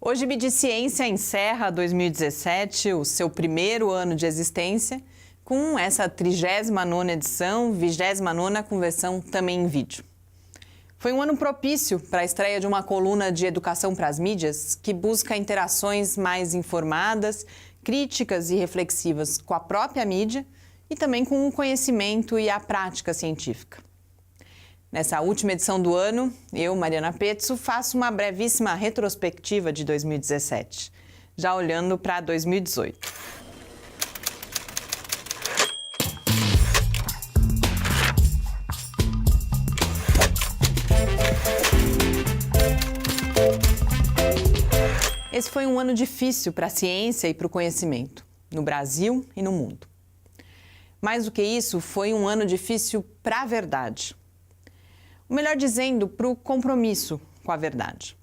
Hoje, BD Ciência encerra 2017, o seu primeiro ano de existência, com essa 39ª edição, 29ª com versão também em vídeo. Foi um ano propício para a estreia de uma coluna de educação para as mídias que busca interações mais informadas, críticas e reflexivas com a própria mídia e também com o conhecimento e a prática científica. Nessa última edição do ano, eu, Mariana Pezzo, faço uma brevíssima retrospectiva de 2017, já olhando para 2018. Esse foi um ano difícil para a ciência e para o conhecimento, no Brasil e no mundo. Mais do que isso, foi um ano difícil para a verdade. Ou melhor dizendo, para o compromisso com a verdade.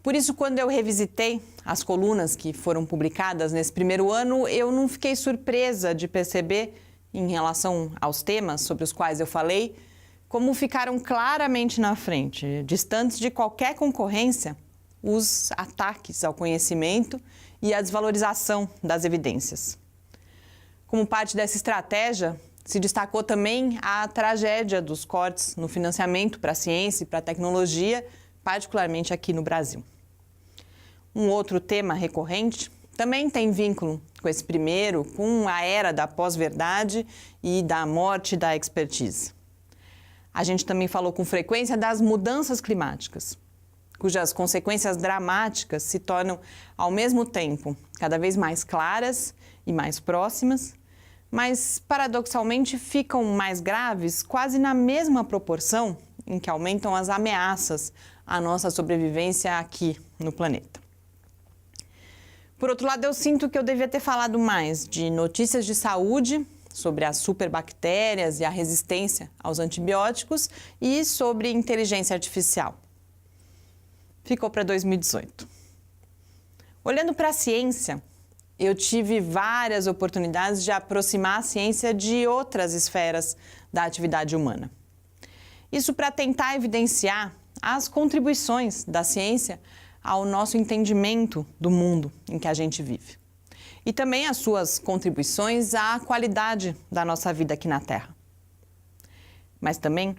Por isso, quando eu revisitei as colunas que foram publicadas nesse primeiro ano, eu não fiquei surpresa de perceber, em relação aos temas sobre os quais eu falei, como ficaram claramente na frente, distantes de qualquer concorrência, os ataques ao conhecimento e a desvalorização das evidências. Como parte dessa estratégia, se destacou também a tragédia dos cortes no financiamento para a ciência e para a tecnologia, particularmente aqui no Brasil. Um outro tema recorrente também tem vínculo com esse primeiro, com a era da pós-verdade e da morte da expertise. A gente também falou com frequência das mudanças climáticas, cujas consequências dramáticas se tornam, ao mesmo tempo, cada vez mais claras e mais próximas, mas, paradoxalmente, ficam mais graves quase na mesma proporção em que aumentam as ameaças à nossa sobrevivência aqui no planeta. Por outro lado, eu sinto que eu devia ter falado mais de notícias de saúde, sobre as superbactérias e a resistência aos antibióticos e sobre inteligência artificial. Ficou para 2018. Olhando para a ciência, eu tive várias oportunidades de aproximar a ciência de outras esferas da atividade humana. Isso para tentar evidenciar as contribuições da ciência ao nosso entendimento do mundo em que a gente vive. E também as suas contribuições à qualidade da nossa vida aqui na Terra. Mas também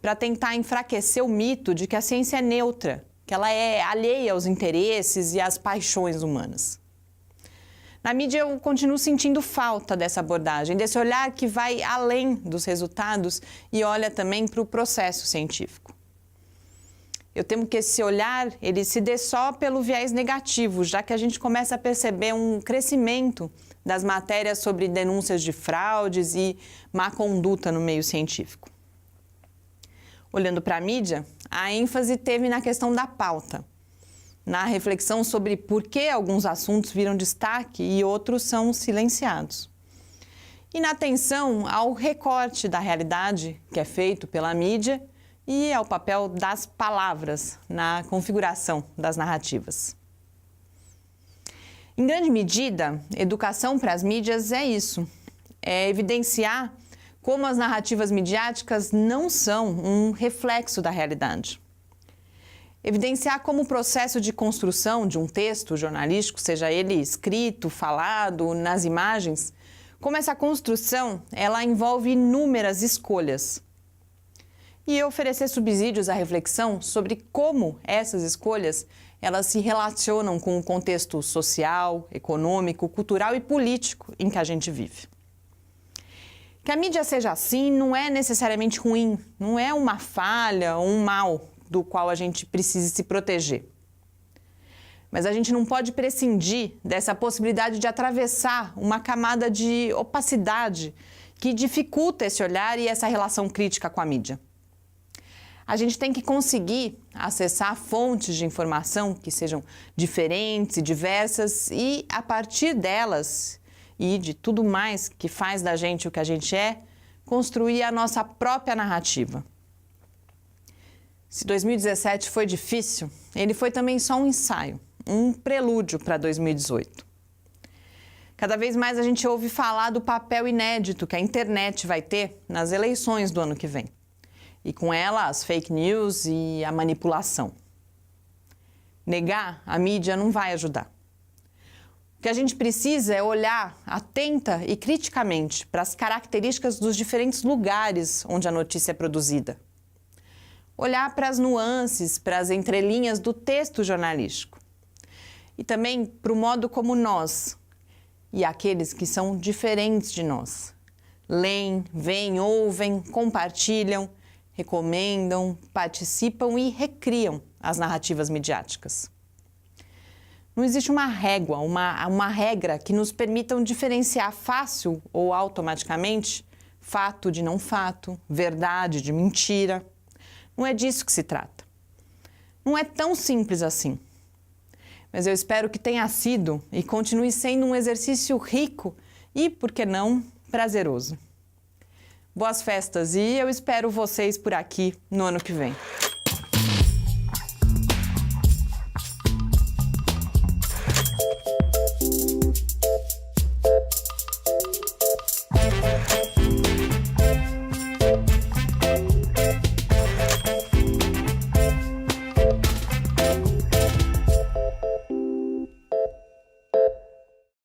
para tentar enfraquecer o mito de que a ciência é neutra, que ela é alheia aos interesses e às paixões humanas. Na mídia, eu continuo sentindo falta dessa abordagem, desse olhar que vai além dos resultados e olha também para o processo científico. Eu temo que esse olhar ele se dê só pelo viés negativo, já que a gente começa a perceber um crescimento das matérias sobre denúncias de fraudes e má conduta no meio científico. Olhando para a mídia, a ênfase teve na questão da pauta, na reflexão sobre por que alguns assuntos viram destaque e outros são silenciados. E na atenção ao recorte da realidade que é feito pela mídia e ao papel das palavras na configuração das narrativas. Em grande medida, educação para as mídias é isso, é evidenciar como as narrativas midiáticas não são um reflexo da realidade. Evidenciar como o processo de construção de um texto jornalístico, seja ele escrito, falado, nas imagens, como essa construção ela envolve inúmeras escolhas. E oferecer subsídios à reflexão sobre como essas escolhas elas se relacionam com o contexto social, econômico, cultural e político em que a gente vive. Que a mídia seja assim não é necessariamente ruim, não é uma falha ou um mal do qual a gente precisa se proteger. Mas a gente não pode prescindir dessa possibilidade de atravessar uma camada de opacidade que dificulta esse olhar e essa relação crítica com a mídia. A gente tem que conseguir acessar fontes de informação que sejam diferentes e diversas e, a partir delas e de tudo mais que faz da gente o que a gente é, construir a nossa própria narrativa. Se 2017 foi difícil, ele foi também só um ensaio, um prelúdio para 2018. Cada vez mais a gente ouve falar do papel inédito que a internet vai ter nas eleições do ano que vem. E com ela as fake news e a manipulação. Negar a mídia não vai ajudar. O que a gente precisa é olhar atenta e criticamente para as características dos diferentes lugares onde a notícia é produzida. Olhar para as nuances, para as entrelinhas do texto jornalístico. E também para o modo como nós, e aqueles que são diferentes de nós, leem, veem, ouvem, compartilham, recomendam, participam e recriam as narrativas midiáticas. Não existe uma régua, uma regra que nos permitam diferenciar fácil ou automaticamente fato de não fato, verdade de mentira. Não é disso que se trata. Não é tão simples assim. Mas eu espero que tenha sido e continue sendo um exercício rico e, por que não, prazeroso. Boas festas e eu espero vocês por aqui no ano que vem.